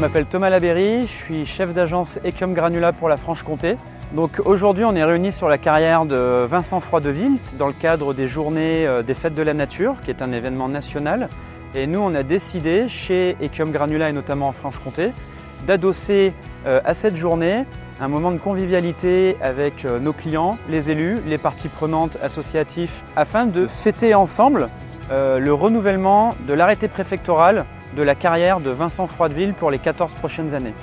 Je m'appelle Thomas Labéry, je suis chef d'agence Echium Granula pour la Franche-Comté. Donc aujourd'hui, on est réunis sur la carrière de Vincent Froideville dans le cadre des journées des Fêtes de la Nature, qui est un événement national. Et nous, on a décidé, chez Echium Granula et notamment en Franche-Comté, d'adosser à cette journée un moment de convivialité avec nos clients, les élus, les parties prenantes associatives, afin de fêter ensemble le renouvellement de l'arrêté préfectoral de la carrière de Vincent Froideville pour les 14 prochaines années.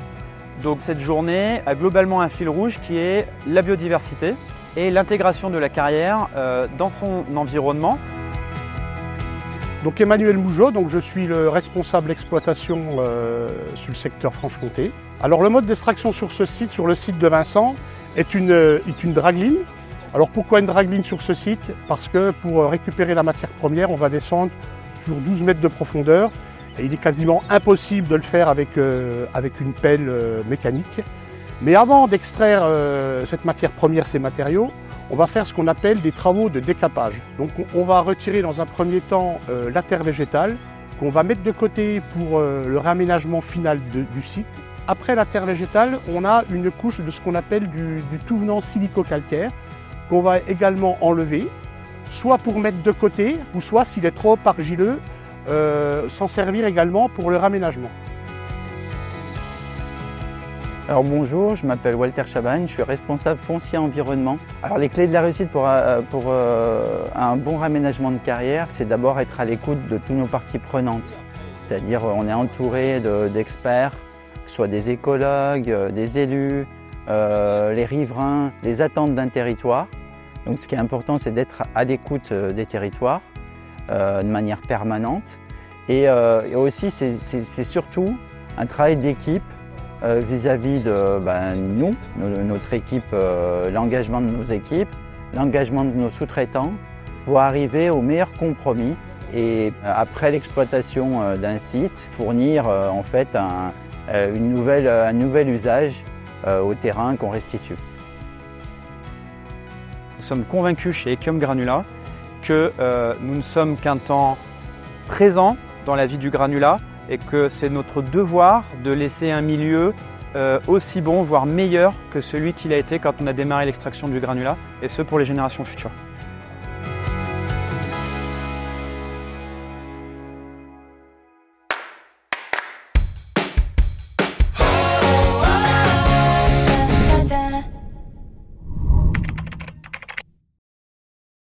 Donc cette journée a globalement un fil rouge qui est la biodiversité et l'intégration de la carrière dans son environnement. Donc Emmanuel Mougeot, je suis le responsable exploitation sur le secteur Franche-Comté. Alors le mode d'extraction sur ce site, sur le site de Vincent, est une dragline. Alors pourquoi une dragline sur ce site? Parce que pour récupérer la matière première, on va descendre sur 12 mètres de profondeur. Et il est quasiment impossible de le faire avec une pelle mécanique. Mais avant d'extraire cette matière première, ces matériaux, on va faire ce qu'on appelle des travaux de décapage. Donc on va retirer dans un premier temps la terre végétale qu'on va mettre de côté pour le réaménagement final du site. Après la terre végétale, on a une couche de ce qu'on appelle du tout venant silico-calcaire qu'on va également enlever, soit pour mettre de côté, ou soit s'il est trop argileux, s'en servir également pour le raménagement. Alors bonjour, je m'appelle Walter Chabagne, je suis responsable foncier environnement. Alors les clés de la réussite pour un bon raménagement de carrière, c'est d'abord être à l'écoute de toutes nos parties prenantes. C'est-à-dire on est entouré d'experts, que ce soit des écologues, des élus, les riverains, les attentes d'un territoire. Donc ce qui est important, c'est d'être à l'écoute des territoires de manière permanente. Et aussi, c'est surtout un travail d'équipe vis-à-vis de nous, notre équipe, l'engagement de nos équipes, l'engagement de nos sous-traitants pour arriver au meilleur compromis et après l'exploitation d'un site, fournir en fait un nouvel usage au terrain qu'on restitue. Nous sommes convaincus chez Echium Granula que nous ne sommes qu'un temps présent dans la vie du granulat et que c'est notre devoir de laisser un milieu aussi bon, voire meilleur que celui qu'il a été quand on a démarré l'extraction du granulat, et ce pour les générations futures.